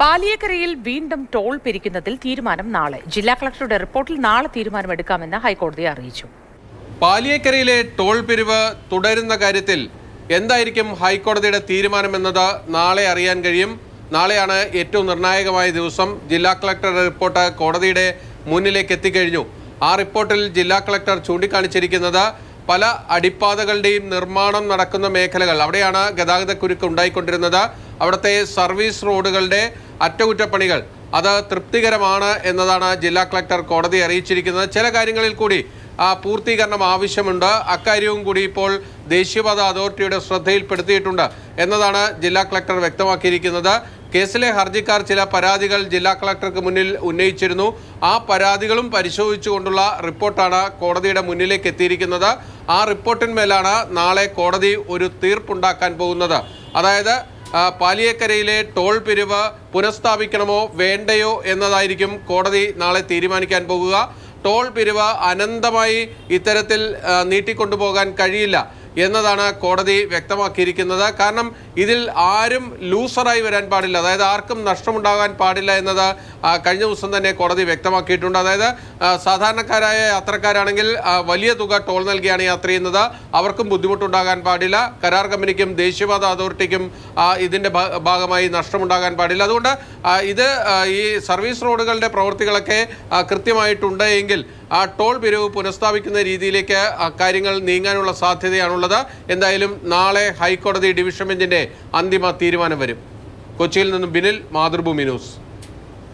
പാലിയേക്കരയിൽ വീണ്ടും ടോൾ പിരിക്കുന്നതിൽ തീരുമാനം നാളെ. ജില്ലാ കളക്ടറുടെ റിപ്പോർട്ടിൽ നാളെ തീരുമാനമെടുക്കാമെന്ന് ഹൈക്കോടതി അറിയിച്ചു. പാലിയേക്കരയിലെ ടോൾ പിരിവ് തുടരുന്ന കാര്യത്തിൽ എന്തായിരിക്കും ഹൈക്കോടതിയുടെ തീരുമാനമെന്നത് നാളെ അറിയാൻ കഴിയും. നാളെയാണ് ഏറ്റവും നിർണായകമായ ദിവസം. ജില്ലാ കളക്ടറുടെ റിപ്പോർട്ട് കോടതിയുടെ മുന്നിലേക്ക് എത്തിക്കഴിഞ്ഞു. ആ റിപ്പോർട്ടിൽ ജില്ലാ കളക്ടർ ചൂണ്ടിക്കാണിച്ചിരിക്കുന്നത് പല അടിപ്പാതകളുടെയും നിർമ്മാണം നടക്കുന്ന മേഖലകൾ, അവിടെയാണ് ഗതാഗതക്കുരുക്ക് ഉണ്ടായിക്കൊണ്ടിരുന്നത്. അവിടുത്തെ സർവീസ് റോഡുകളുടെ അറ്റകുറ്റപ്പണികൾ അത് തൃപ്തികരമാണ് എന്നതാണ് ജില്ലാ കളക്ടർ കോടതിയെ അറിയിച്ചിരിക്കുന്നത്. ചില കാര്യങ്ങളിൽ കൂടി പൂർത്തീകരണം ആവശ്യമുണ്ട്. അക്കാര്യവും കൂടി ഇപ്പോൾ ദേശീയപാത അതോറിറ്റിയുടെ ശ്രദ്ധയിൽപ്പെടുത്തിയിട്ടുണ്ട് എന്നതാണ് ജില്ലാ കളക്ടർ വ്യക്തമാക്കിയിരിക്കുന്നത്. കേസിലെ ഹർജിക്കാർ ചില പരാതികൾ ജില്ലാ കളക്ടർക്ക് മുന്നിൽ ഉന്നയിച്ചിരുന്നു. ആ പരാതികളും പരിശോധിച്ചുകൊണ്ടുള്ള റിപ്പോർട്ടാണ് കോടതിയുടെ മുന്നിലേക്ക് എത്തിയിരിക്കുന്നത്. ആ റിപ്പോർട്ടിന്മേലാണ് നാളെ കോടതി ഒരു തീർപ്പുണ്ടാക്കാൻ പോകുന്നത്. അതായത് പാലിയേക്കരയിലെ ടോൾ പിരിവ് പുനഃസ്ഥാപിക്കണമോ വേണ്ടയോ എന്നതായിരിക്കും കോടതി നാളെ തീരുമാനിക്കാൻ പോകുക. ടോൾ പിരിവ് അനന്തമായി ഇത്തരത്തിൽ നീട്ടിക്കൊണ്ടുപോകാൻ കഴിയില്ല എന്നതാണ് കോടതി വ്യക്തമാക്കിയിരിക്കുന്നത്. കാരണം ഇതിൽ ആരും ലൂസറായി വരാൻ പാടില്ല, അതായത് ആർക്കും നഷ്ടമുണ്ടാകാൻ പാടില്ല എന്നത് കഴിഞ്ഞ ദിവസം തന്നെ കോടതി വ്യക്തമാക്കിയിട്ടുണ്ട്. അതായത് സാധാരണക്കാരായ യാത്രക്കാരാണെങ്കിൽ വലിയ തുക ടോൾ നൽകിയാണ് യാത്ര ചെയ്യുന്നത്, അവർക്കും ബുദ്ധിമുട്ടുണ്ടാകാൻ പാടില്ല. കരാർ കമ്പനിക്കും ദേശീയപാത അതോറിറ്റിക്കും ഇതിൻ്റെ ഭാഗമായി നഷ്ടമുണ്ടാകാൻ പാടില്ല. അതുകൊണ്ട് ഇത് ഈ സർവീസ് റോഡുകളുടെ പ്രവൃത്തികളൊക്കെ കൃത്യമായിട്ടുണ്ട് എങ്കിൽ ആ ടോൾ പിരിവ് പുനഃസ്ഥാപിക്കുന്ന രീതിയിലേക്ക് കാര്യങ്ങൾ നീങ്ങാനുള്ള സാധ്യതയാണുള്ളത്. എന്തായാലും നാളെ ഹൈക്കോടതി ഡിവിഷൻ ബെഞ്ചിന്റെ അന്തിമ തീരുമാനം വരും. കൊച്ചിയിൽ നിന്നും ബിനിൽ, മാതൃഭൂമി ന്യൂസ്.